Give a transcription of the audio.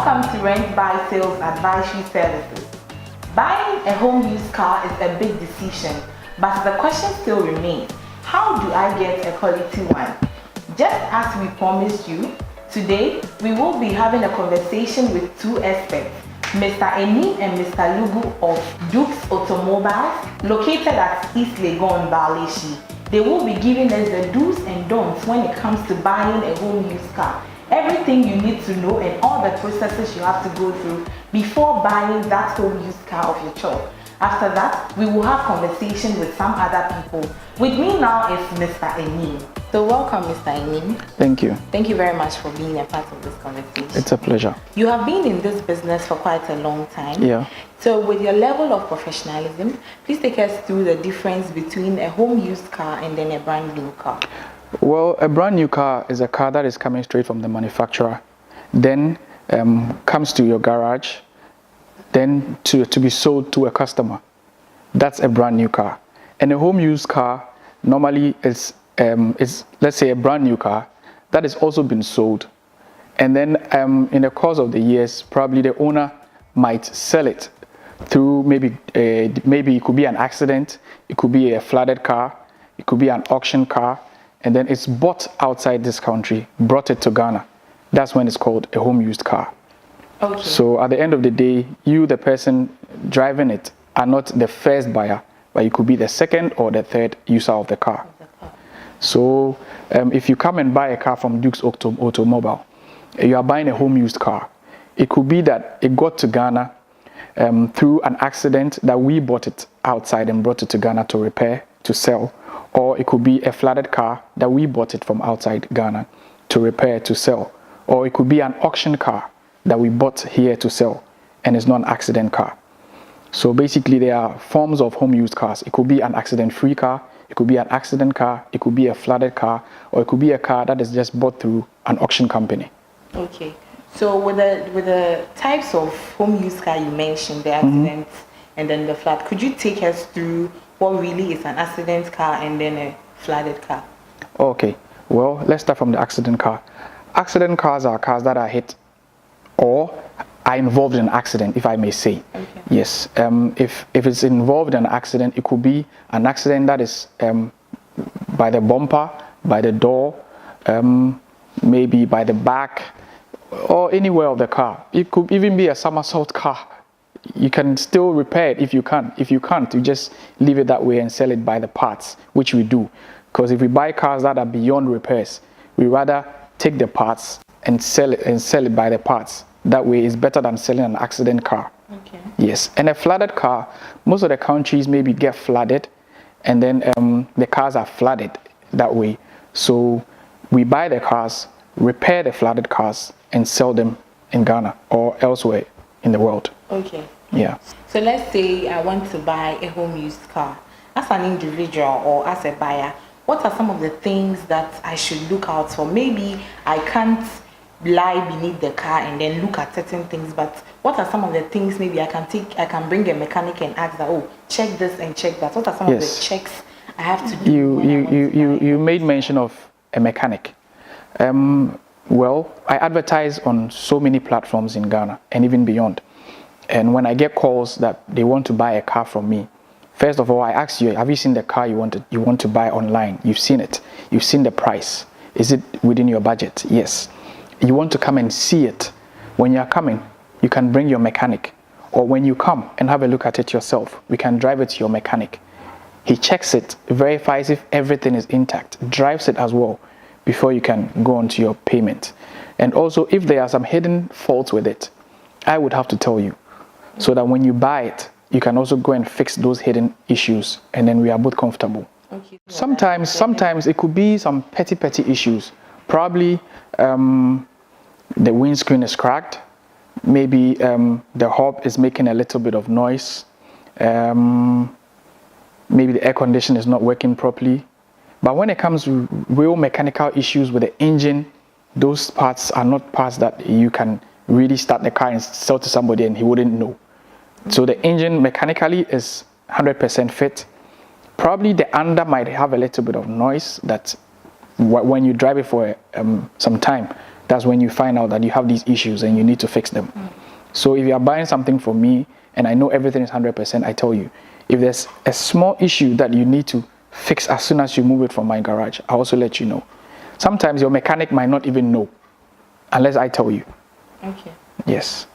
Welcome to Rent Buy Sales Advisory Services. Buying a home used car is a big decision, but the question still remains, how do I get a quality one? Just as we promised you, today we will be having a conversation with two experts, Mr. Eni and Mr. Lugu of Dukes Automobiles, located at East Legon, Baleshi. They will be giving us the do's and don'ts when it comes to buying a home used car. Everything you need to know and all the processes you have to go through before buying that home used car of your choice. After that, we will have conversation with some other people. With me now is Mr. Eni. So welcome, Mr. Eni. Thank you. Thank you very much for being a part of this conversation. It's a pleasure. You have been in this business for quite a long time. Yeah. So with your level of professionalism, please take us through the difference between a home used car and then a brand new car. Well, a brand new car is a car that is coming straight from the manufacturer, then comes to your garage, then to be sold to a customer. That's a brand new car. And a home used car normally is let's say a brand new car that has also been sold, and then in the course of the years, probably the owner might sell it through maybe it could be an accident, it could be a flooded car, it could be an auction car, and then it's bought outside this country, brought it to Ghana. That's when it's called a home used car. Okay. So at the end of the day, you, the person driving it, are not the first buyer, but you could be the second or the third user of the car. So if you come and buy a car from Dukes Automobile, you are buying a home used car. It could be that it got to Ghana through an accident, that we bought it outside and brought it to Ghana to repair, to sell. Or it could be a flooded car that we bought it from outside Ghana to repair, to sell. Or it could be an auction car that we bought here to sell, and it's not an accident car. So basically there are forms of home used cars. It could be an accident-free car, it could be an accident car, it could be a flooded car, or it could be a car that is just bought through an auction company. Okay. So with the types of home used car you mentioned, the accidents and then the flood, could you take us through what really is an accident car and then a flooded car? Okay. Well, let's start from the accident car. Accident cars are cars that are hit or are involved in an accident, if I may say. Okay. Yes. If it's involved in an accident, it could be an accident that is by the bumper, by the door, maybe by the back, or anywhere of the car. It could even be a somersault car. You can still repair it if you can. If you can't, you just leave it that way and sell it by the parts, which we do. Because if we buy cars that are beyond repairs, we rather take the parts and sell it by the parts. That way it's better than selling an accident car. Okay. Yes. And a flooded car, most of the countries maybe get flooded, and then the cars are flooded that way. So we buy the cars, repair the flooded cars, and sell them in Ghana or elsewhere in the world. Okay. Yeah. So let's say I want to buy a home used car. As an individual or as a buyer, what are some of the things that I should look out for? Maybe I can't lie beneath the car and then look at certain things, but what are some of the things maybe I can bring a mechanic and ask that, oh, check this and check that. What are some of the checks I have to do? You made mention of a mechanic. Well, I advertise on so many platforms in Ghana and even beyond. And when I get calls that they want to buy a car from me, first of all, I ask you, have you seen the car you want to buy online? You've seen it. You've seen the price. Is it within your budget? Yes. You want to come and see it. When you're coming, you can bring your mechanic. Or when you come and have a look at it yourself, we can drive it to your mechanic. He checks it, verifies if everything is intact, drives it as well before you can go on to your payment. And also, if there are some hidden faults with it, I would have to tell you, so that when you buy it, you can also go and fix those hidden issues, and then we are both comfortable. Okay. Sometimes it could be some petty issues. Probably the windscreen is cracked, maybe the hub is making a little bit of noise, maybe the air conditioner is not working properly. But when it comes to real mechanical issues with the engine, those parts are not parts that you can really start the car and sell to somebody and he wouldn't know. So the engine mechanically is 100% fit. Probably the under might have a little bit of noise that when you drive it for some time, that's when you find out that you have these issues and you need to fix them. So if you are buying something from me and I know everything is 100%, I tell you. If there's a small issue that you need to fix as soon as you move it from my garage, I also let you know. Sometimes your mechanic might not even know unless I tell you. Okay. Yes.